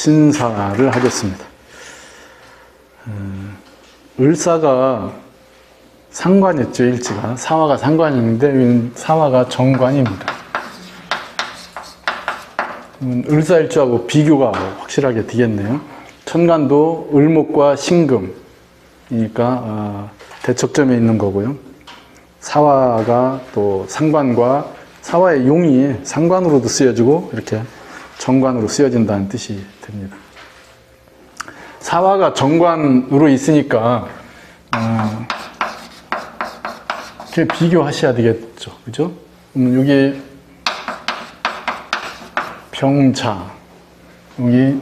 신사를 하겠습니다. 을사가 상관이었죠, 일지가. 사화가 상관이었는데 사화가 정관입니다. 을사일주하고 비교가 확실하게 되겠네요. 천간도 을목과 신금이니까 대척점에 있는 거고요. 사화가 또 상관과 사화의 용이 상관으로도 쓰여지고 이렇게 정관으로 쓰여진다는 뜻이 됩니다. 사화가 정관으로 있으니까 이렇게 비교하셔야 되겠죠, 그죠? 여기 병자, 여기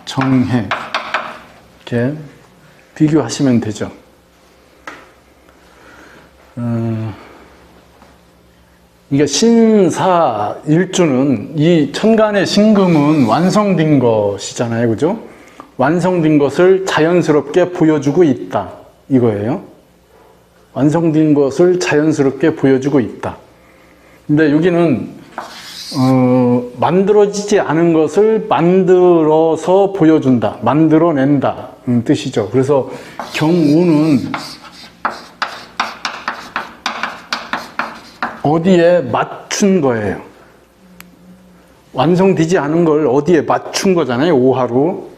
정해, 이렇게 비교하시면 되죠. 그러니까 신사 일주는 이 천간의 신금은 완성된 것이잖아요, 그죠? 완성된 것을 자연스럽게 보여주고 있다, 이거예요. 완성된 것을 자연스럽게 보여주고 있다. 근데 여기는 만들어지지 않은 것을 만들어서 보여준다, 만들어낸다 뜻이죠. 그래서 경우는 어디에 맞춘 거예요. 완성되지 않은 걸 어디에 맞춘 거잖아요, 오화로.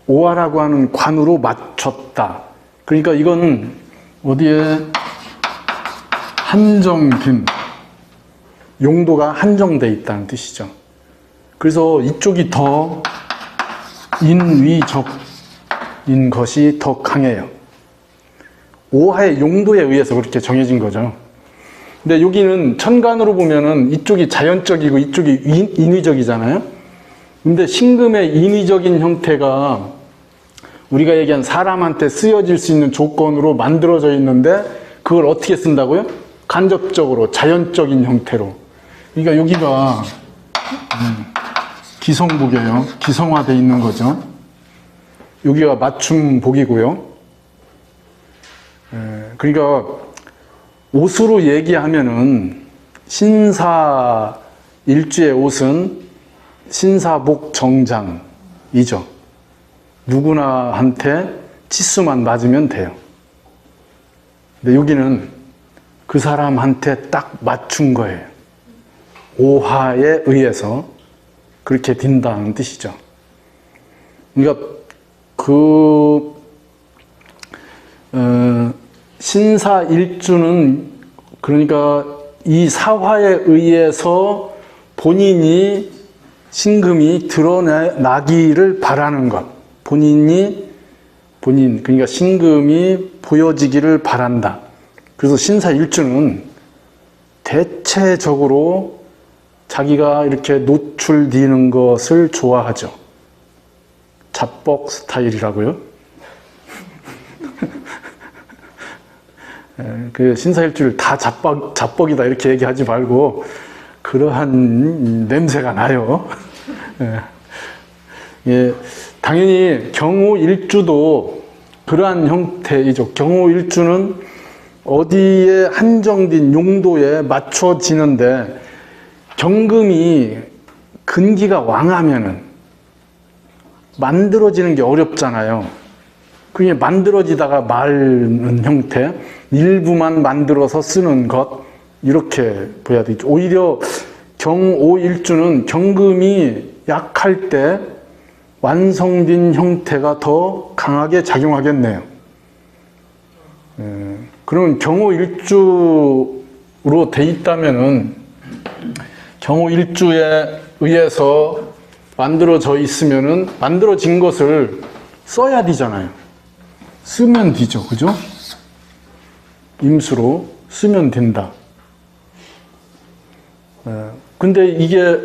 오화라고 하는 관으로 맞췄다. 그러니까 이거는 어디에 한정된, 용도가 한정되어 있다는 뜻이죠. 그래서 이쪽이 더 인위적인 것이 더 강해요. 오화의 용도에 의해서 그렇게 정해진 거죠. 근데 여기는 천간으로 보면은 이쪽이 자연적이고 이쪽이 인위적이잖아요. 근데 신금의 인위적인 형태가 우리가 얘기한 사람한테 쓰여질 수 있는 조건으로 만들어져 있는데 그걸 어떻게 쓴다고요? 간접적으로 자연적인 형태로. 그러니까 여기가 기성복이에요. 기성화되어 있는 거죠. 여기가 맞춤복이고요. 그러니까 옷으로 얘기하면은 신사 일주의 옷은 신사복 정장이죠. 누구나 한테 치수만 맞으면 돼요. 근데 여기는 그 사람한테 딱 맞춘 거예요. 오화에 의해서 그렇게 된다는 뜻이죠. 그러니까 신사일주는 그러니까 이 사화에 의해서 본인이 신금이 드러나기를 바라는 것. 그러니까 신금이 보여지기를 바란다. 그래서 신사일주는 대체적으로 자기가 이렇게 노출되는 것을 좋아하죠. 잡벅 스타일이라고요. 그 신사일주를 다 잡벅이다 이렇게 얘기하지 말고 그러한 냄새가 나요. 예, 당연히 경우일주도 그러한 형태이죠. 경우일주는 어디에 한정된 용도에 맞춰지는데 경금이 근기가 왕하면은 만들어지는 게 어렵잖아요. 그게 만들어지다가 마는 형태, 일부만 만들어서 쓰는 것, 이렇게 보여야 되죠. 오히려 경오일주는 경금이 약할 때 완성된 형태가 더 강하게 작용하겠네요. 그러면 경오일주로 돼 있다면은 경오일주에 의해서 만들어져 있으면은 만들어진 것을 써야 되잖아요. 쓰면 되죠, 그죠? 임수로 쓰면 된다. 근데 이게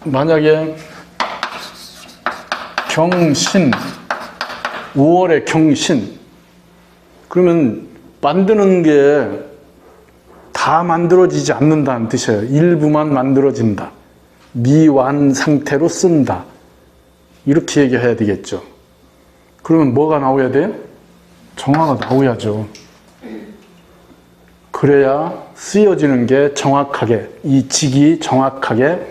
만약에 경신, 5월에 경신, 그러면 만드는 게 다 만들어지지 않는다는 뜻이에요. 일부만 만들어진다. 미완 상태로 쓴다. 이렇게 얘기해야 되겠죠. 그러면 뭐가 나와야 돼요? 정화가 나와야죠. 그래야 쓰여지는 게 정확하게, 이 직이 정확하게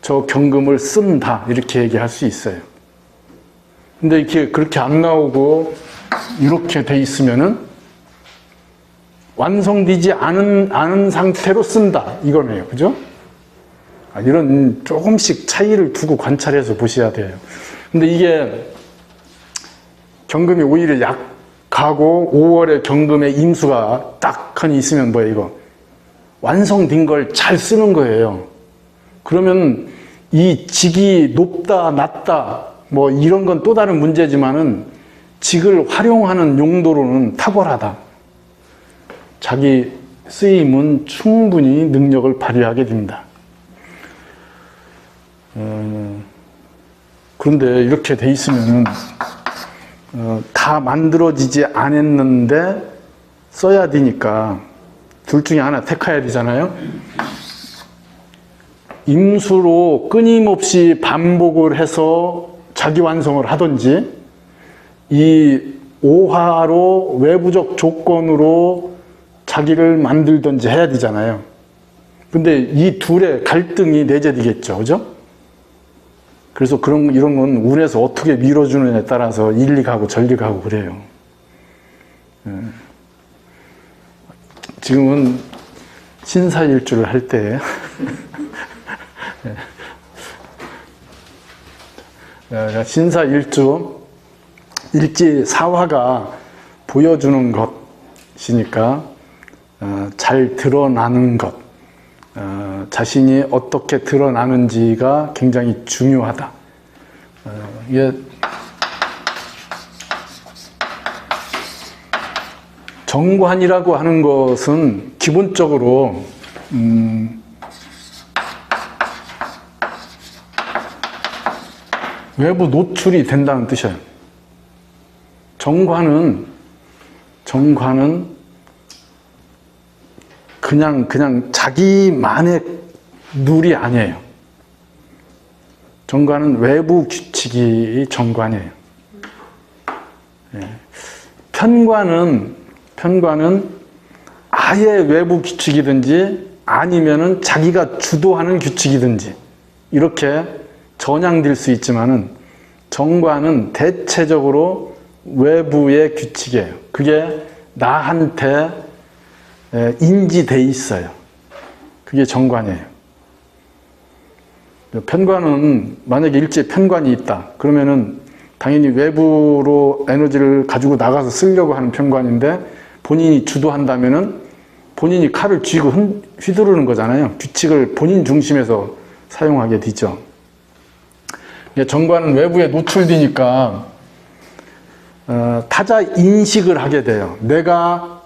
저 경금을 쓴다. 이렇게 얘기할 수 있어요. 근데 이렇게 그렇게 안 나오고 이렇게 돼 있으면은 완성되지 않은 상태로 쓴다 이거네요. 그죠? 이런 조금씩 차이를 두고 관찰해서 보셔야 돼요. 근데 이게 경금이 오히려 약하고 5월에 경금에 임수가 딱하니 있으면 뭐예요, 이거? 완성된 걸 잘 쓰는 거예요. 그러면 이 직이 높다, 낮다, 뭐 이런 건 또 다른 문제지만은 직을 활용하는 용도로는 탁월하다. 자기 쓰임은 충분히 능력을 발휘하게 됩니다. 그런데 이렇게 돼 있으면은 다 만들어지지 않았는데 써야 되니까 둘 중에 하나 택해야 되잖아요. 임수로 끊임없이 반복을 해서 자기 완성을 하든지 이 오화로 외부적 조건으로 자기를 만들든지 해야 되잖아요. 근데 이 둘의 갈등이 내재되겠죠. 그죠? 그래서 이런 건 운에서 어떻게 밀어주느냐에 따라서 일리 가고 전리 가고 그래요. 지금은 신사일주를 할 때 신사일주 일지사화가 보여주는 것이니까 잘 드러나는 것, 자신이 어떻게 드러나는지가 굉장히 중요하다. 이게 정관이라고 하는 것은 기본적으로 외부 노출이 된다는 뜻이에요. 정관은 그냥 자기만의 룰이 아니에요. 정관은 외부 규칙이 정관이에요. 편관은 아예 외부 규칙이든지 아니면은 자기가 주도하는 규칙이든지 이렇게 전향될 수 있지만은 정관은 대체적으로 외부의 규칙이에요. 그게 나한테 인지돼 있어요. 그게 정관이에요. 편관은 만약에 일지에 편관이 있다. 그러면은 당연히 외부로 에너지를 가지고 나가서 쓰려고 하는 편관인데 본인이 주도한다면은 본인이 칼을 쥐고 휘두르는 거잖아요. 규칙을 본인 중심에서 사용하게 되죠. 정관은 외부에 노출되니까 타자 인식을 하게 돼요. 내가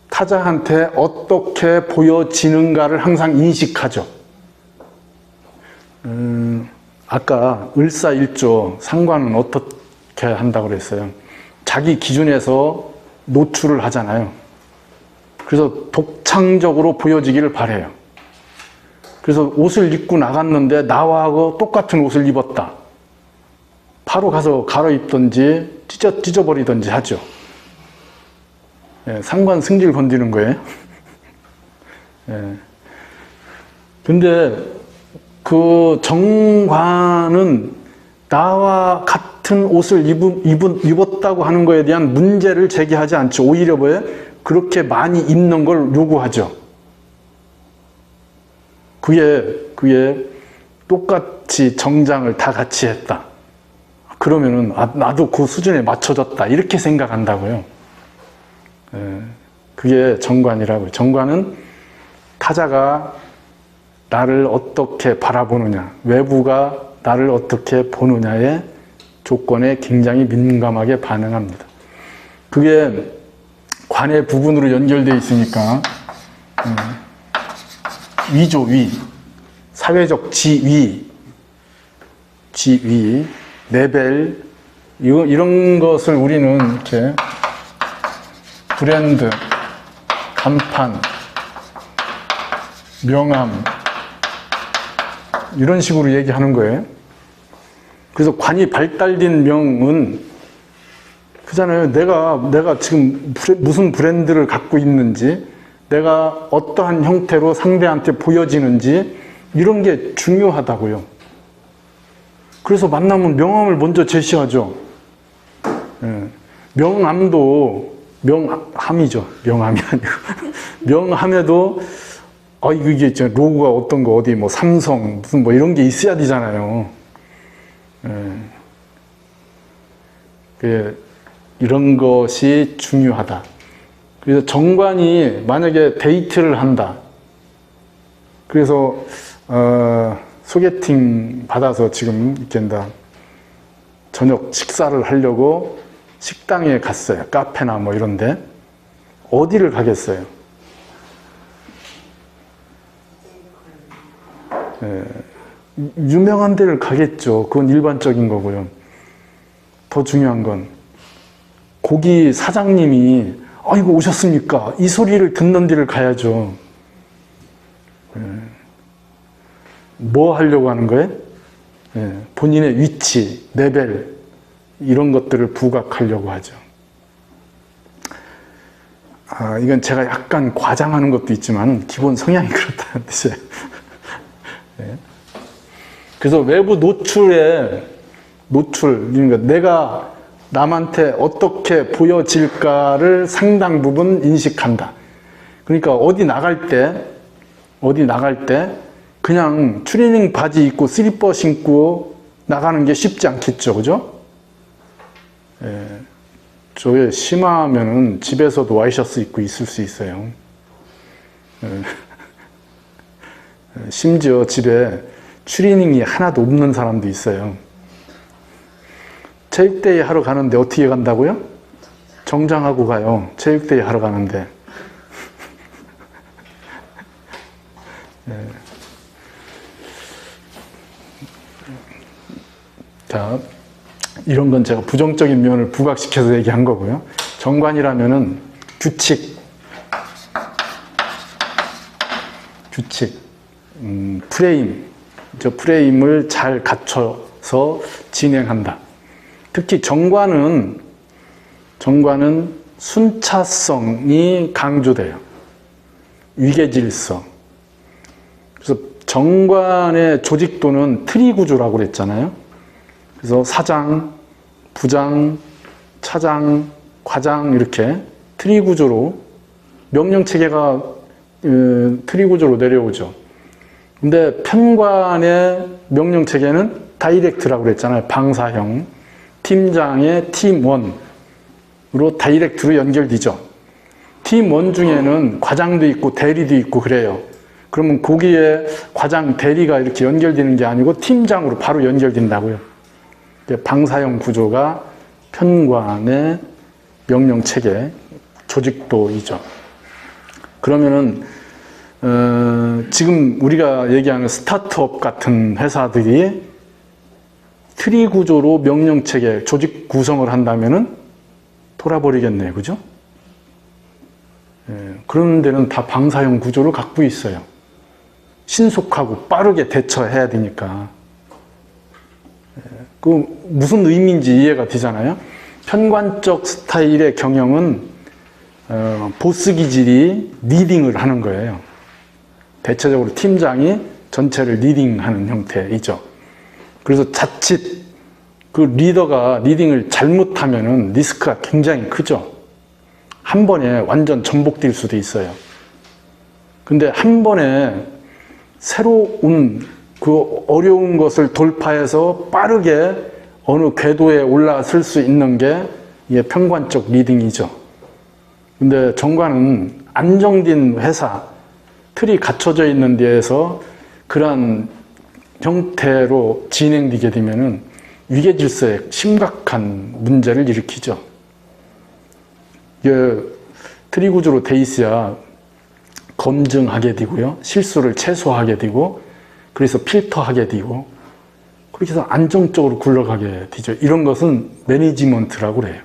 타자한테 어떻게 보여지는가를 항상 인식하죠. 아까 을사일조 상관은 어떻게 한다고 그랬어요? 자기 기준에서 노출을 하잖아요. 그래서 독창적으로 보여지기를 바래요. 그래서 옷을 입고 나갔는데 나하고 똑같은 옷을 입었다. 바로 가서 갈아입든지 찢어버리든지 하죠. 상관 승질 건드리는 거예요. 근데 그 정관은 나와 같은 옷을 입었다고 하는 거에 대한 문제를 제기하지 않죠. 오히려 뭐예요? 그렇게 많이 입는 걸 요구하죠. 그게 똑같이 정장을 다 같이 했다. 그러면은 나도 그 수준에 맞춰졌다. 이렇게 생각한다고요. 그게 정관이라고요. 정관은 타자가 나를 어떻게 바라보느냐, 외부가 나를 어떻게 보느냐의 조건에 굉장히 민감하게 반응합니다. 그게 관의 부분으로 연결되어 있으니까 위죠, 위. 사회적 지위, 레벨, 이런 것을 우리는 이렇게 브랜드, 간판, 명함, 이런 식으로 얘기하는 거예요. 그래서 관이 발달된 명은 그잖아요. 내가 지금 무슨 브랜드를 갖고 있는지, 내가 어떠한 형태로 상대한테 보여지는지, 이런 게 중요하다고요. 그래서 만나면 명함을 먼저 제시하죠. 예. 명함도, 명함이죠. 명함이 아니고. 명함에도, 이게 로고가 어떤 거, 어디 뭐 삼성, 무슨 뭐 이런 게 있어야 되잖아요. 예. 이런 것이 중요하다. 그래서 정관이 만약에 데이트를 한다. 그래서, 소개팅 받아서 지금 이렇게 저녁 식사를 하려고 식당에 갔어요. 카페나 뭐 이런데. 어디를 가겠어요? 유명한 데를 가겠죠. 그건 일반적인 거고요. 더 중요한 건 고기 사장님이 아이고 오셨습니까? 이 소리를 듣는 데를 가야죠. 뭐 하려고 하는 거예요? 본인의 위치, 레벨 이런 것들을 부각하려고 하죠. 이건 제가 약간 과장하는 것도 있지만 기본 성향이 그렇다는 뜻이에요. 그래서 외부 노출, 그러니까 내가 남한테 어떻게 보여질까를 상당 부분 인식한다. 그러니까 어디 나갈 때 그냥 트레이닝 바지 입고 슬리퍼 신고 나가는 게 쉽지 않겠죠, 그죠? 저게 심하면은 집에서도 와이셔츠 입고 있을 수 있어요. 심지어 집에 추리닝이 하나도 없는 사람도 있어요. 체육대회 하러 가는데 어떻게 간다고요? 정장하고 가요. 체육대회 하러 가는데. 자, 이런 건 제가 부정적인 면을 부각시켜서 얘기한 거고요. 정관이라면은 규칙, 프레임, 저 프레임을 잘 갖춰서 진행한다. 특히 정관은 순차성이 강조돼요. 위계질서. 그래서 정관의 조직도는 트리 구조라고 그랬잖아요. 그래서 사장, 부장, 차장, 과장 이렇게 트리 구조로 명령 체계가 트리 구조로 내려오죠. 근데 편관의 명령 체계는 다이렉트라고 그랬잖아요. 방사형. 팀장의 팀1으로 다이렉트로 연결되죠. 팀1 중에는 과장도 있고 대리도 있고 그래요. 그러면 거기에 과장, 대리가 이렇게 연결되는 게 아니고 팀장으로 바로 연결된다고요. 방사형 구조가 편관의 명령 체계, 조직도이죠. 그러면은 지금 우리가 얘기하는 스타트업 같은 회사들이 트리 구조로 명령 체계, 조직 구성을 한다면은 돌아버리겠네요, 그죠? 그런 데는 다 방사형 구조를 갖고 있어요. 신속하고 빠르게 대처해야 되니까. 그 무슨 의미인지 이해가 되잖아요. 편관적 스타일의 경영은 보스 기질이 리딩을 하는 거예요. 대체적으로 팀장이 전체를 리딩하는 형태이죠. 그래서 자칫 그 리더가 리딩을 잘못하면은 리스크가 굉장히 크죠. 한 번에 완전 전복될 수도 있어요. 근데 한 번에 새로운 그 어려운 것을 돌파해서 빠르게 어느 궤도에 올라설 수 있는 게 이게 편관적 리딩이죠. 근데 정관은 안정된 회사, 틀이 갖춰져 있는 데에서 그러한 형태로 진행되게 되면은 위계 질서에 심각한 문제를 일으키죠. 이게 트리 구조로 돼 있어야 검증하게 되고요. 실수를 최소화하게 되고, 그래서 필터하게 되고, 그렇게 해서 안정적으로 굴러가게 되죠. 이런 것은 매니지먼트라고 그래요.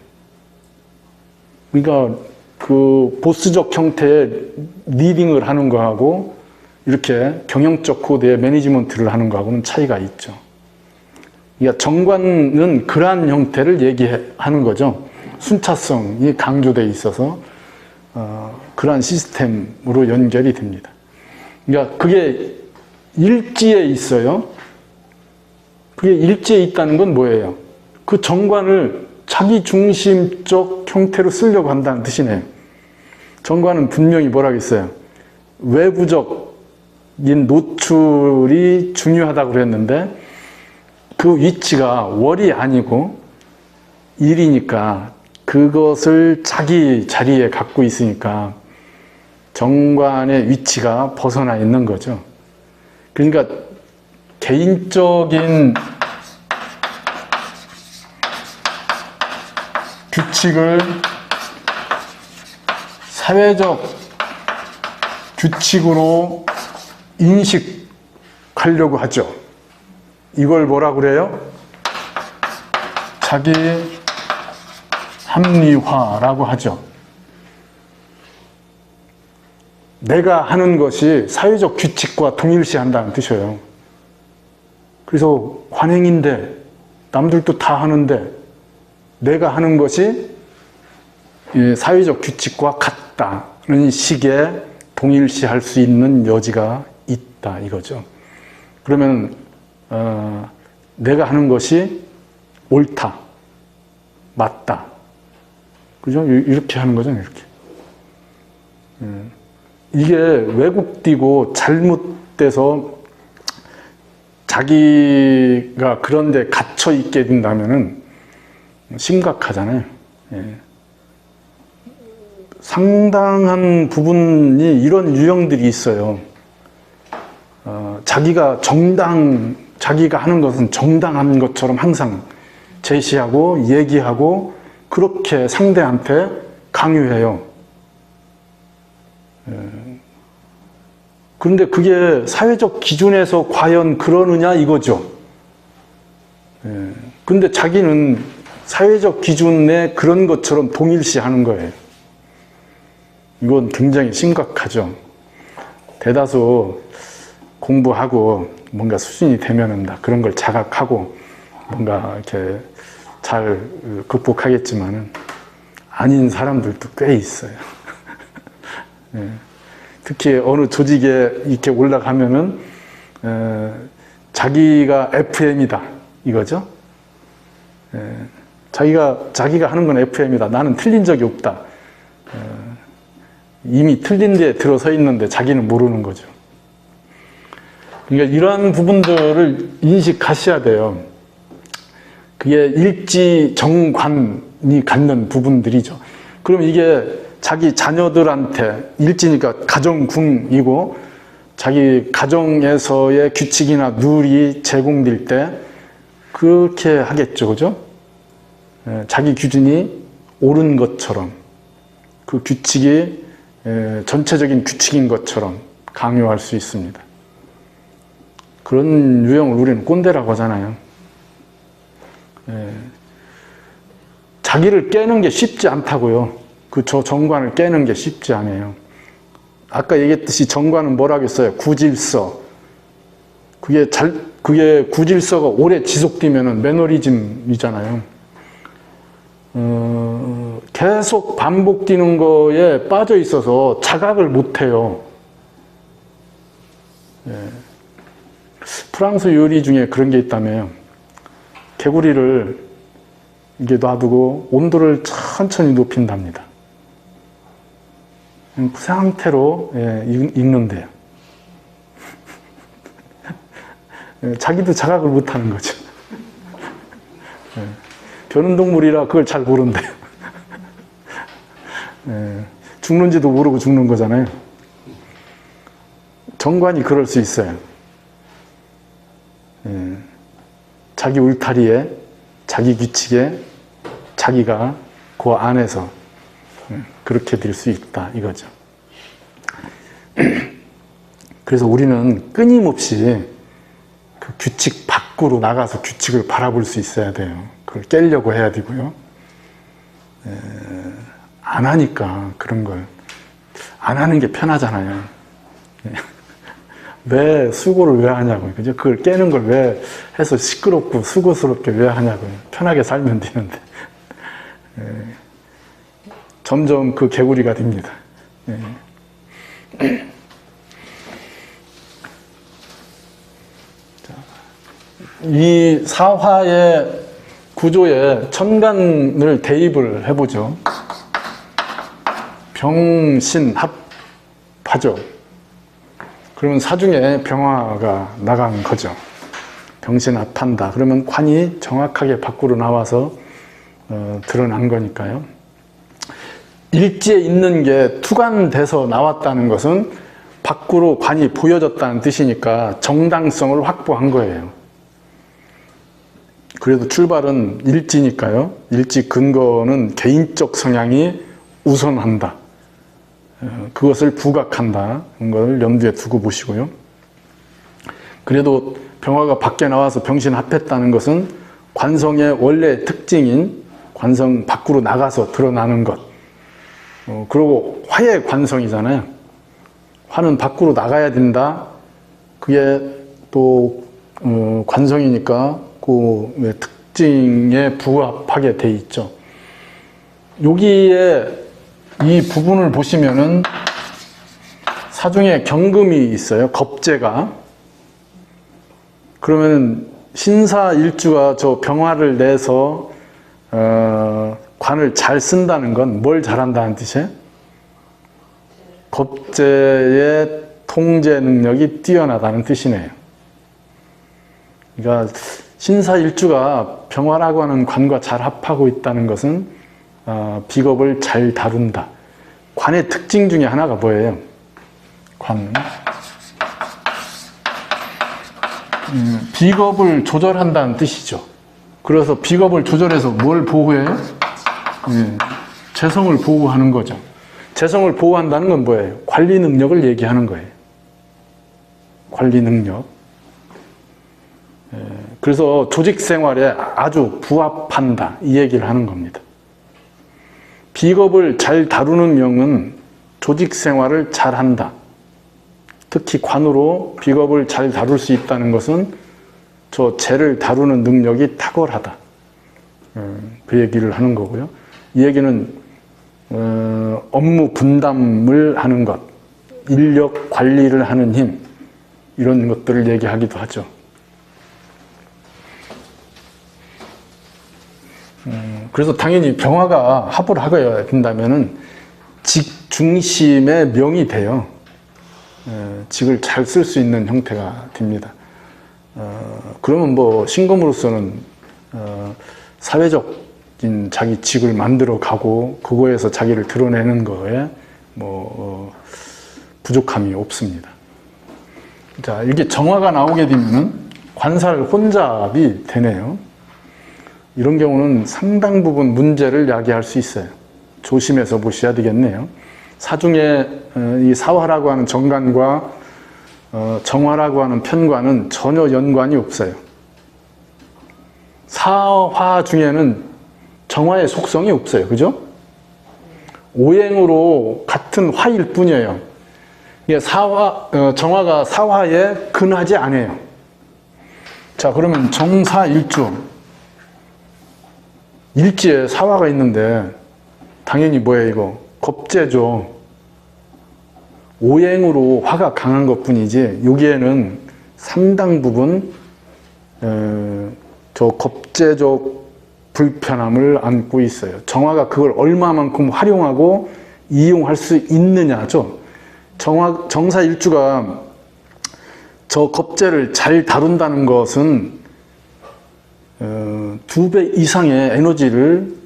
그러니까 그 보스적 형태의 리딩을 하는 거하고 이렇게 경영적 코드의 매니지먼트를 하는 거하고는 차이가 있죠. 그러니까 정관은 그러한 형태를 얘기하는 거죠. 순차성이 강조되어 있어서 그러한 시스템으로 연결이 됩니다. 그러니까 그게 일지에 있어요. 그게 일지에 있다는 건 뭐예요? 그 정관을 자기 중심적 형태로 쓰려고 한다는 뜻이네요. 정관은 분명히 뭐라고 했어요? 외부적인 노출이 중요하다고 그랬는데 그 위치가 월이 아니고 일이니까 그것을 자기 자리에 갖고 있으니까 정관의 위치가 벗어나 있는 거죠. 그러니까 개인적인 규칙을 사회적 규칙으로 인식하려고 하죠. 이걸 뭐라고 그래요? 자기 합리화라고 하죠. 내가 하는 것이 사회적 규칙과 동일시한다는 뜻이에요. 그래서 관행인데 남들도 다 하는데 내가 하는 것이 사회적 규칙과 같다는 식의 동일시할 수 있는 여지가 있다 이거죠. 그러면 내가 하는 것이 옳다, 맞다, 그죠? 이렇게 하는 거잖아요. 이렇게. 이게 왜곡되고 잘못돼서 자기가 그런데 갇혀 있게 된다면은 심각하잖아요. 예. 상당한 부분이 이런 유형들이 있어요. 자기가 하는 것은 정당한 것처럼 항상 제시하고 얘기하고 그렇게 상대한테 강요해요. 그런데 그게 사회적 기준에서 과연 그러느냐 이거죠. 근데 자기는 사회적 기준에 그런 것처럼 동일시하는 거예요. 이건 굉장히 심각하죠. 대다수 공부하고 뭔가 수준이 되면은 다 그런 걸 자각하고 뭔가 이렇게 잘 극복하겠지만은 아닌 사람들도 꽤 있어요. 특히 어느 조직에 이렇게 올라가면은 자기가 FM이다 이거죠. 자기가 하는 건 FM이다. 나는 틀린 적이 없다. 이미 틀린 데 들어서 있는데 자기는 모르는 거죠. 그러니까 이러한 부분들을 인식하셔야 돼요. 그게 일지정관이 갖는 부분들이죠. 그럼 이게 자기 자녀들한테 일지니까 가정궁이고 자기 가정에서의 규칙이나 룰이 제공될 때 그렇게 하겠죠. 그죠? 자기 기준이 옳은 것처럼 그 규칙이 전체적인 규칙인 것처럼 강요할 수 있습니다. 그런 유형을 우리는 꼰대라고 하잖아요. 자기를 깨는 게 쉽지 않다고요. 저 정관을 깨는 게 쉽지 않아요. 아까 얘기했듯이 정관은 뭐라고 했어요? 구질서. 그게 구질서가 오래 지속되면은 매너리즘이잖아요. 계속 반복되는 거에 빠져 있어서 자각을 못 해요. 프랑스 요리 중에 그런 게 있다며요. 개구리를 이게 놔두고 온도를 천천히 높인답니다. 그 상태로 익는데요. 자기도 자각을 못하는 거죠. 변온동물이라 그걸 잘 모른대요. 죽는지도 모르고 죽는 거잖아요. 정관이 그럴 수 있어요. 자기 울타리에, 자기 규칙에, 자기가 그 안에서 그렇게 될 수 있다 이거죠. 그래서 우리는 끊임없이 그 규칙 밖으로 나가서 규칙을 바라볼 수 있어야 돼요. 그걸 깨려고 해야 되고요. 안 하니까 그런 걸 안 하는 게 편하잖아요. 왜 수고를 왜 하냐고요. 그죠? 그걸 깨는 걸 왜 해서 시끄럽고 수고스럽게 왜 하냐고요. 편하게 살면 되는데. 점점 그 개구리가 됩니다. 자, 이 사화의 구조에 천간을 대입을 해보죠. 병신합하죠. 그러면 사중에 병화가 나간 거죠. 병신합한다. 그러면 관이 정확하게 밖으로 나와서 드러난 거니까요. 일지에 있는 게 투관돼서 나왔다는 것은 밖으로 관이 보여졌다는 뜻이니까 정당성을 확보한 거예요. 그래도 출발은 일지니까요. 일지 근거는 개인적 성향이 우선한다. 그것을 부각한다. 그걸 염두에 두고 보시고요. 그래도 병화가 밖에 나와서 병신합했다는 것은 관성의 원래 특징인 관성 밖으로 나가서 드러나는 것. 그리고 화의 관성이잖아요. 화는 밖으로 나가야 된다. 그게 또 관성이니까 그 특징에 부합하게 돼 있죠. 여기에 이 부분을 보시면은 사중에 경금이 있어요. 겁재가. 그러면 신사일주가 저 병화를 내서 관을 잘 쓴다는 건 뭘 잘한다는 뜻이에요? 겁재의 통제 능력이 뛰어나다는 뜻이네요. 그러니까 신사일주가 병화라고 하는 관과 잘 합하고 있다는 것은 비겁을 잘 다룬다. 관의 특징 중에 하나가 뭐예요? 관. 비겁을 조절한다는 뜻이죠. 그래서 비겁을 조절해서 뭘 보호해요? 재성을 보호하는 거죠. 재성을 보호한다는 건 뭐예요? 관리 능력을 얘기하는 거예요. 관리 능력. 그래서 조직 생활에 아주 부합한다. 이 얘기를 하는 겁니다. 비겁을 잘 다루는 명은 조직 생활을 잘 한다. 특히 관으로 비겁을 잘 다룰 수 있다는 것은 저 재를 다루는 능력이 탁월하다. 그 얘기를 하는 거고요. 이 얘기는 업무 분담을 하는 것, 인력 관리를 하는 힘, 이런 것들을 얘기하기도 하죠. 그래서 당연히 병화가 합을 하게 된다면은 직 중심의 명이 돼요. 직을 잘 쓸 수 있는 형태가 됩니다. 그러면 뭐 신검으로서는 사회적인 자기 직을 만들어 가고 그거에서 자기를 드러내는 거에 뭐 부족함이 없습니다. 자, 이게 정화가 나오게 되면은 관살 혼잡이 되네요. 이런 경우는 상당 부분 문제를 야기할 수 있어요. 조심해서 보셔야 되겠네요. 사중에 이 사화라고 하는 정관과 정화라고 하는 편과는 전혀 연관이 없어요. 사화 중에는 정화의 속성이 없어요. 그죠? 오행으로 같은 화일 뿐이에요. 이게 정화가 사화에 근하지 않아요. 자, 그러면 정사일주. 일지에 사화가 있는데 당연히 뭐예요 이거? 겁재죠. 오행으로 화가 강한 것뿐이지 여기에는 상당 부분 저 겁재적 불편함을 안고 있어요. 정화가 그걸 얼마만큼 활용하고 이용할 수 있느냐죠. 정사일주가 저 겁재를 잘 다룬다는 것은 2배 이상의 에너지를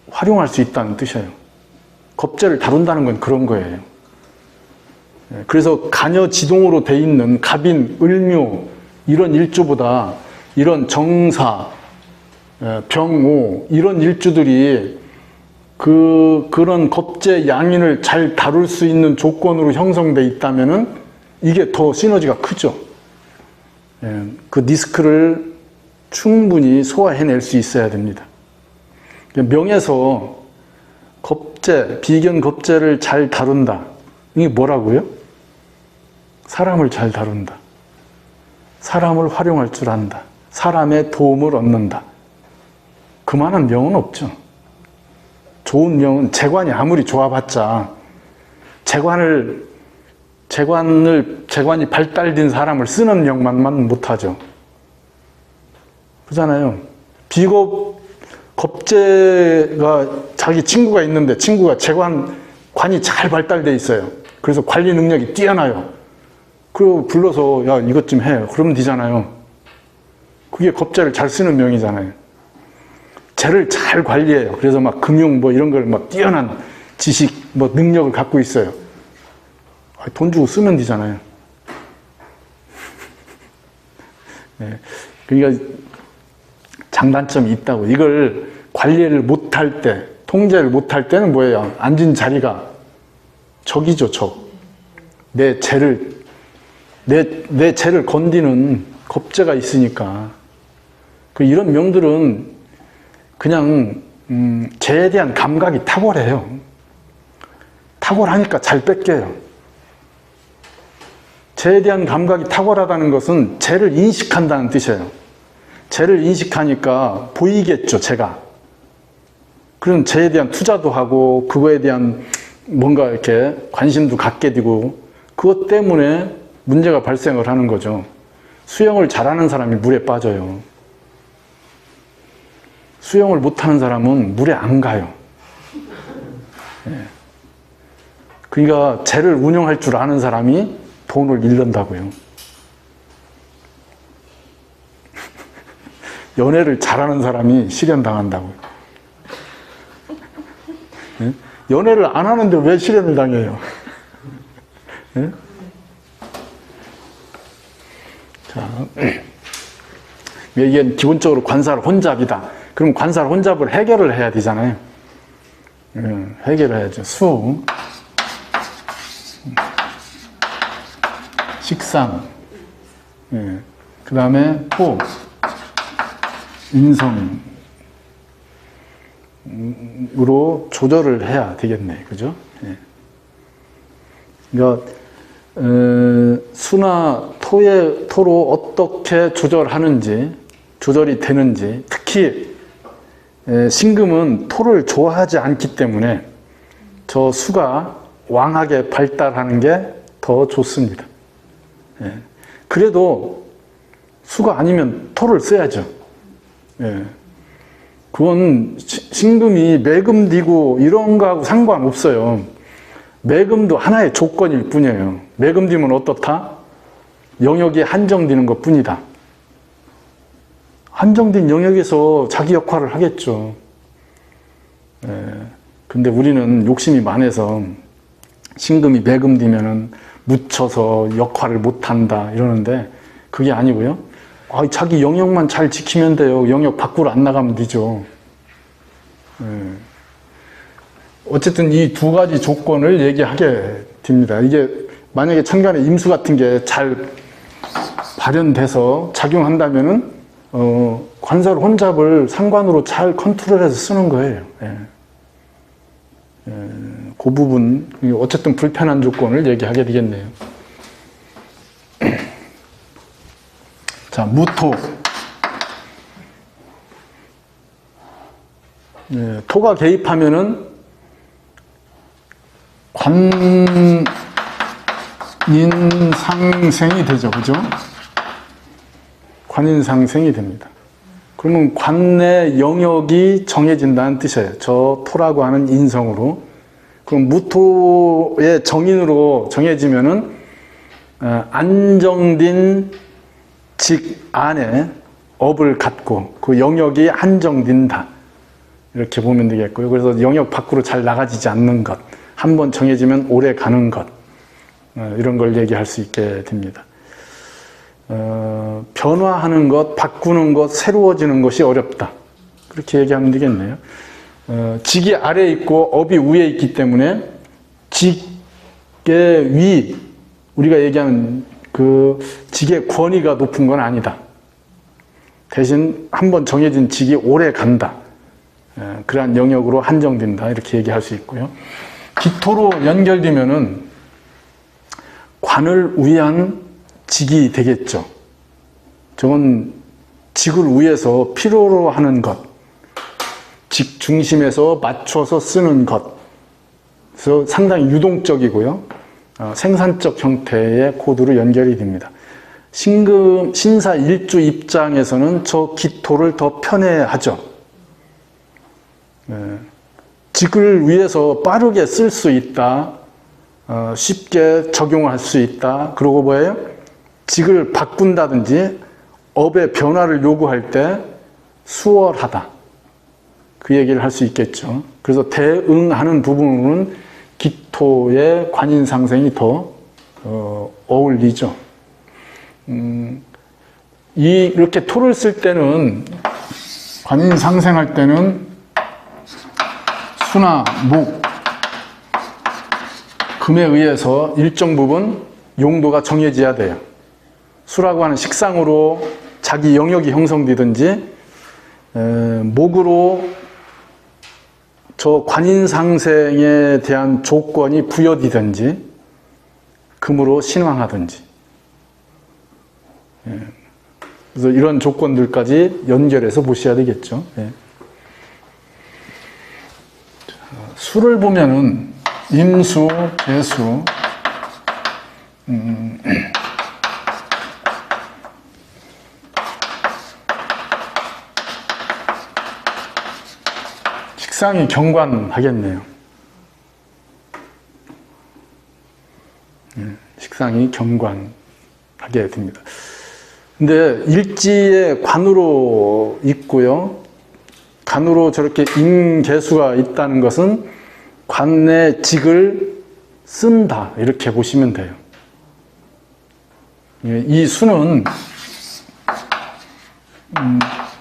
활용할 수 있다는 뜻이에요. 겁재를 다룬다는 건 그런 거예요. 그래서 간여지동으로 돼 있는 갑인, 을묘 이런 일주보다 이런 정사, 병오 이런 일주들이 그런 겁재 양인을 잘 다룰 수 있는 조건으로 형성돼 있다면은 이게 더 시너지가 크죠. 그 리스크를 충분히 소화해낼 수 있어야 됩니다. 명에서 겁재, 비견 겁재를 잘 다룬다. 이게 뭐라고요? 사람을 잘 다룬다. 사람을 활용할 줄 안다. 사람의 도움을 얻는다. 그만한 명은 없죠. 좋은 명은 재관이 아무리 좋아봤자 재관이 발달된 사람을 쓰는 명만만 못하죠. 그러잖아요. 겁재가 자기 친구가 있는데 친구가 관이 잘 발달돼 있어요. 그래서 관리 능력이 뛰어나요. 그리고 불러서 야 이것 좀 해. 그러면 되잖아요. 그게 겁재를 잘 쓰는 명이잖아요. 재를 잘 관리해요. 그래서 막 금융 뭐 이런 걸 막 뛰어난 지식 뭐 능력을 갖고 있어요. 돈 주고 쓰면 되잖아요. 네. 그러니까 장단점이 있다고. 이걸 관리를 못할 때, 통제를 못할 때는 뭐예요? 앉은 자리가 적이죠, 적. 내 재를 건드리는 겁재가 있으니까. 이런 명들은 그냥 재에 대한 감각이 탁월해요. 탁월하니까 잘 뺏겨요. 재에 대한 감각이 탁월하다는 것은 재를 인식한다는 뜻이에요. 재를 인식하니까 보이겠죠, 재가. 그럼 재에 대한 투자도 하고 그거에 대한 뭔가 이렇게 관심도 갖게 되고 그것 때문에 문제가 발생을 하는 거죠. 수영을 잘하는 사람이 물에 빠져요. 수영을 못하는 사람은 물에 안 가요. 네. 그러니까 재를 운영할 줄 아는 사람이 돈을 잃는다고요. 연애를 잘하는 사람이 실현당한다고요. 네? 연애를 안 하는데 왜 실현을 당해요? 네? 자, 이게 기본적으로 관살 혼잡이다. 그럼 관살 혼잡을 해결을 해야 되잖아요. 해결을 해야죠. 수, 식상, 그 다음에 토, 인성으로 조절을 해야 되겠네. 그죠? 그러니까 수나 토로 어떻게 조절하는지, 조절이 되는지, 특히 신금은 토를 좋아하지 않기 때문에 저 수가 왕하게 발달하는 게 더 좋습니다. 그래도 수가 아니면 토를 써야죠. 그건 신금이 매금디고 이런 거하고 상관없어요. 매금도 하나의 조건일 뿐이에요. 매금디면 어떻다? 영역이 한정되는 것 뿐이다. 한정된 영역에서 자기 역할을 하겠죠. 근데 우리는 욕심이 많아서 신금이 매금되면은 묻혀서 역할을 못한다 이러는데 그게 아니고요. 자기 영역만 잘 지키면 돼요. 영역 밖으로 안 나가면 되죠. 어쨌든 이 두 가지 조건을 얘기하게 됩니다. 이게 만약에 천간에 임수 같은 게 잘 발현돼서 작용한다면은 관살 혼잡을 상관으로 잘 컨트롤해서 쓰는 거예요. 그 부분 어쨌든 불편한 조건을 얘기하게 되겠네요. 자, 무토. 토가 개입하면은 관인상생이 되죠. 그죠? 관인상생이 됩니다. 그러면 관내 영역이 정해진다는 뜻이에요. 저 토라고 하는 인성으로. 그럼 무토의 정인으로 정해지면은 안정된 직 안에 업을 갖고 그 영역이 한정된다. 이렇게 보면 되겠고요. 그래서 영역 밖으로 잘 나가지지 않는 것. 한번 정해지면 오래 가는 것. 이런 걸 얘기할 수 있게 됩니다. 변화하는 것, 바꾸는 것, 새로워지는 것이 어렵다. 그렇게 얘기하면 되겠네요. 직이 아래에 있고 업이 위에 있기 때문에 직의 위, 우리가 얘기하는 그 직의 권위가 높은 건 아니다. 대신 한번 정해진 직이 오래 간다. 그러한 영역으로 한정된다. 이렇게 얘기할 수 있고요. 기토로 연결되면은 관을 위한 직이 되겠죠. 저건 직을 위해서 필요로 하는 것, 직 중심에서 맞춰서 쓰는 것. 그래서 상당히 유동적이고요. 생산적 형태의 코드로 연결이 됩니다. 신사일주 입장에서는 저 기토를 더 편애하죠. 직을 위해서 빠르게 쓸 수 있다. 쉽게 적용할 수 있다. 그리고 뭐예요? 직을 바꾼다든지 업의 변화를 요구할 때 수월하다. 그 얘기를 할 수 있겠죠. 그래서 대응하는 부분은 기토의 관인상생이 더 어울리죠. 이렇게 토를 쓸 때는, 관인상생할 때는 수나 목, 금에 의해서 일정 부분 용도가 정해져야 돼요. 수라고 하는 식상으로 자기 영역이 형성되든지, 목으로 저 관인상생에 대한 조건이 부여되든지, 금으로 신왕하든지. 그래서 이런 조건들까지 연결해서 보셔야 되겠죠. 수를 보면은 임수, 개수, 식상이 경관하겠네요. 식상이 경관하게 됩니다. 근데 일지에 관으로 있고요. 간으로 저렇게 임개수가 있다는 것은 관의 직을 쓴다. 이렇게 보시면 돼요. 이 수는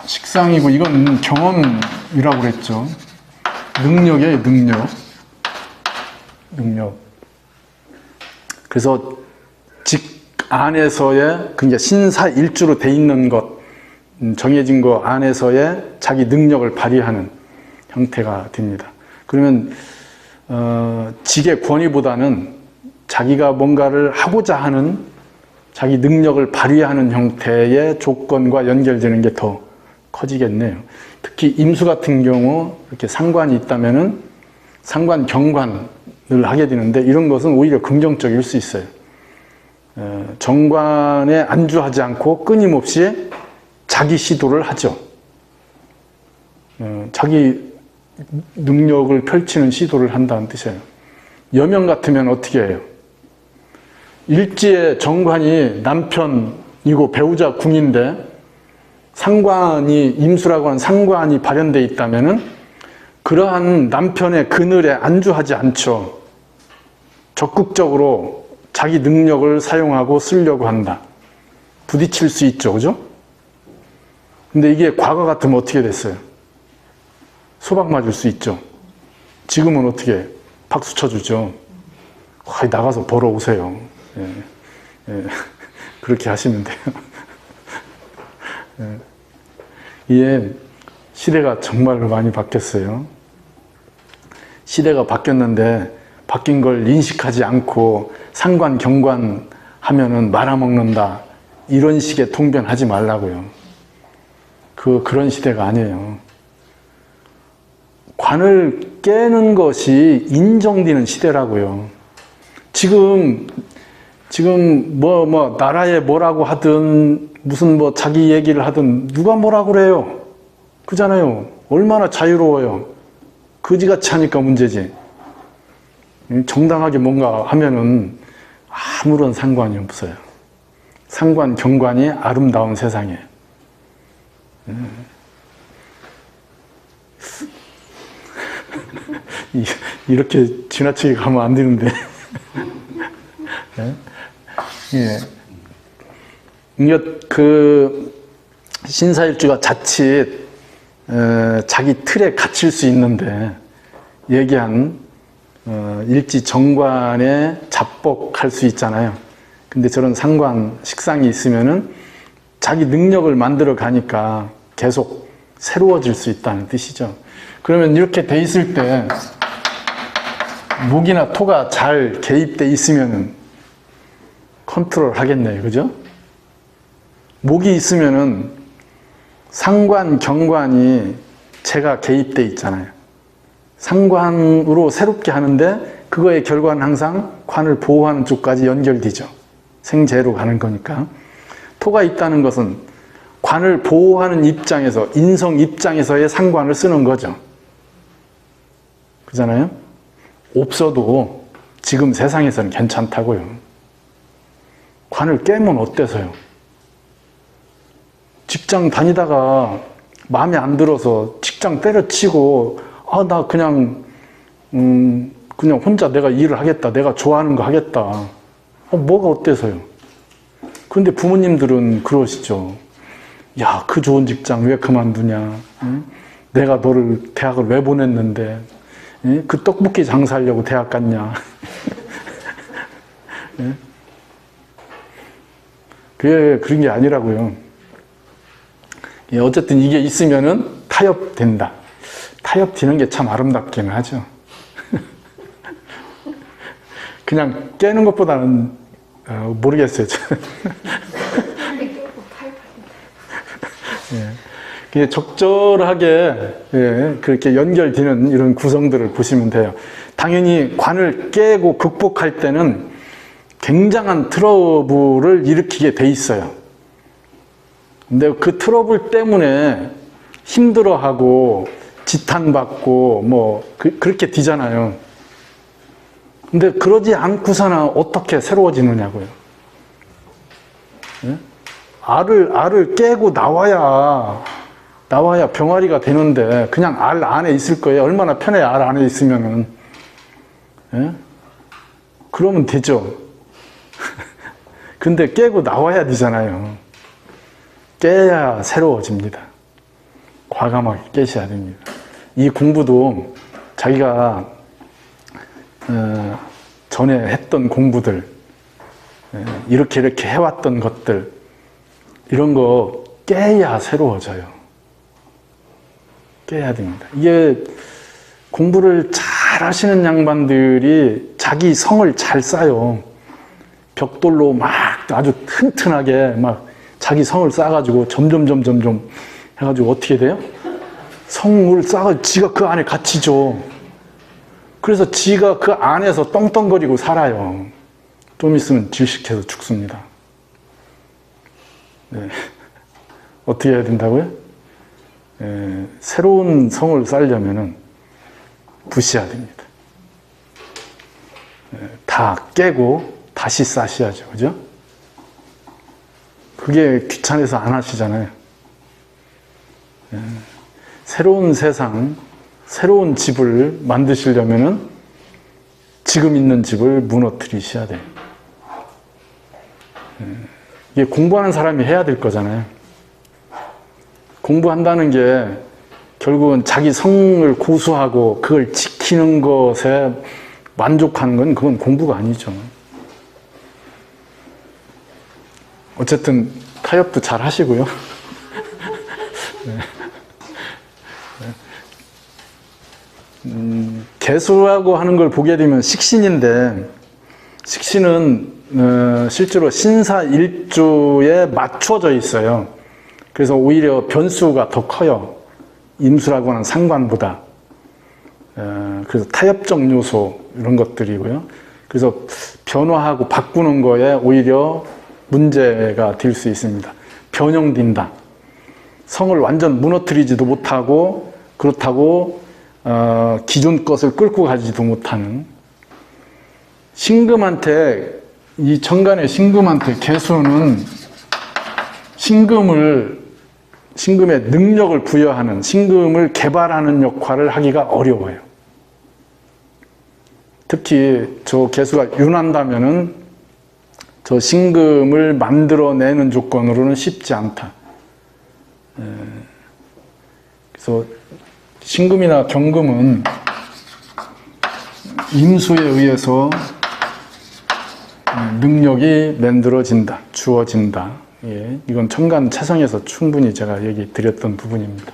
식상이고, 이건 경험이라고 그랬죠. 능력이에요, 능력. 그래서 직 안에서의, 그러니까 신사일주로 돼 있는 것, 정해진 것 안에서의 자기 능력을 발휘하는 형태가 됩니다. 그러면 직의 권위보다는 자기가 뭔가를 하고자 하는 자기 능력을 발휘하는 형태의 조건과 연결되는 게 더 커지겠네요. 특히 임수 같은 경우 이렇게 상관이 있다면은 상관 경관을 하게 되는데, 이런 것은 오히려 긍정적일 수 있어요. 정관에 안주하지 않고 끊임없이 자기 시도를 하죠. 자기 능력을 펼치는 시도를 한다는 뜻이에요. 여명 같으면 어떻게 해요? 일지의 정관이 남편이고 배우자 궁인데, 상관이, 임수라고 하는 상관이 발현되어 있다면은 그러한 남편의 그늘에 안주하지 않죠. 적극적으로 자기 능력을 사용하고 쓰려고 한다. 부딪힐 수 있죠, 그죠? 근데 이게 과거 같으면 어떻게 됐어요? 소박 맞을 수 있죠. 지금은 어떻게 해? 박수 쳐주죠. 나가서 벌어오세요. 그렇게 하시면 돼요. 이게 시대가 정말로 많이 바뀌었어요. 시대가 바뀌었는데 바뀐 걸 인식하지 않고 상관, 경관 하면은 말아먹는다. 이런 식의 통변하지 말라고요. 그런 시대가 아니에요. 관을 깨는 것이 인정되는 시대라고요. 지금 나라에 뭐라고 하든 무슨 자기 얘기를 하든 누가 뭐라고 그래요? 그잖아요. 얼마나 자유로워요. 거지같이 하니까 문제지. 정당하게 뭔가 하면은 아무런 상관이 없어요. 상관, 경관이 아름다운 세상에. 이렇게 지나치게 가면 안 되는데. 예. 신사일주가 자칫 자기 틀에 갇힐 수 있는데, 얘기한 일지 정관에 잡복할 수 있잖아요. 근데 저런 상관, 식상이 있으면은 자기 능력을 만들어 가니까 계속 새로워질 수 있다는 뜻이죠. 그러면 이렇게 돼 있을 때 목이나 토가 잘 개입돼 있으면은 컨트롤 하겠네요. 그죠? 목이 있으면은 상관, 경관이 제가 개입돼 있잖아요. 상관으로 새롭게 하는데 그거의 결과는 항상 관을 보호하는 쪽까지 연결되죠. 생재로 가는 거니까. 토가 있다는 것은 관을 보호하는 입장에서, 인성 입장에서의 상관을 쓰는 거죠. 그잖아요? 없어도 지금 세상에서는 괜찮다고요. 관을 깨면 어때서요? 직장 다니다가 마음에 안 들어서 직장 때려치고, 나 그냥 혼자 내가 일을 하겠다. 내가 좋아하는 거 하겠다. 뭐가 어때서요? 그런데 부모님들은 그러시죠. 야, 그 좋은 직장 왜 그만두냐? 응? 내가 너를 대학을 왜 보냈는데, 응? 그 떡볶이 장사하려고 대학 갔냐? 응? 그게 그런 게 아니라고요. 어쨌든 이게 있으면은 타협된다. 타협되는 게 참 아름답기는 하죠. 그냥 깨는 것보다는 모르겠어요. 예. 그게 적절하게 그렇게 연결되는 이런 구성들을 보시면 돼요. 당연히 관을 깨고 극복할 때는 굉장한 트러블을 일으키게 돼 있어요. 근데 그 트러블 때문에 힘들어하고 지탄받고 그렇게 되잖아요. 근데 그러지 않고서나 어떻게 새로워지느냐고요. 예? 알을 깨고 나와야 병아리가 되는데 그냥 알 안에 있을 거예요. 얼마나 편해요, 알 안에 있으면은. 예? 그러면 되죠. 근데 깨고 나와야 되잖아요. 깨야 새로워집니다. 과감하게 깨셔야 됩니다. 이 공부도 자기가 전에 했던 공부들, 이렇게 해왔던 것들, 이런 거 깨야 새로워져요. 깨야 됩니다. 이게 공부를 잘 하시는 양반들이 자기 성을 잘 쌓아요. 벽돌로 막 아주 튼튼하게 막 자기 성을 쌓아가지고 점점 해가지고 어떻게 돼요? 성을 쌓아가지고 지가 그 안에 갇히죠. 그래서 지가 그 안에서 떵떵거리고 살아요. 좀 있으면 질식해서 죽습니다. 네. 어떻게 해야 된다고요? 새로운 성을 쌓으려면 부셔야 됩니다. 다 깨고 다시 쌓으셔야죠. 그죠? 그게 귀찮아서 안 하시잖아요. 새로운 세상, 새로운 집을 만드시려면은 지금 있는 집을 무너뜨리셔야 돼요. 이게 공부하는 사람이 해야 될 거잖아요. 공부한다는 게 결국은 자기 성을 고수하고 그걸 지키는 것에 만족하는 건 그건 공부가 아니죠. 어쨌든 타협도 잘 하시고요. 개수라고 하는 걸 보게 되면 식신인데, 식신은 실제로 신사일주에 맞춰져 있어요. 그래서 오히려 변수가 더 커요. 임수라고 하는 상관보다. 그래서 타협적 요소 이런 것들이고요. 그래서 변화하고 바꾸는 거에 오히려 문제가 될 수 있습니다. 변형된다. 성을 완전 무너뜨리지도 못하고, 그렇다고 기존 것을 끌고 가지도 못하는. 신금한테, 이 천간의 신금한테 개수는 신금의 능력을 부여하는, 신금을 개발하는 역할을 하기가 어려워요. 특히 저 개수가 윤한다면은 저 신금을 만들어내는 조건으로는 쉽지 않다. 그래서 신금이나 경금은 임수에 의해서 능력이 만들어진다, 주어진다. 예, 이건 천간 채성에서 충분히 제가 얘기 드렸던 부분입니다.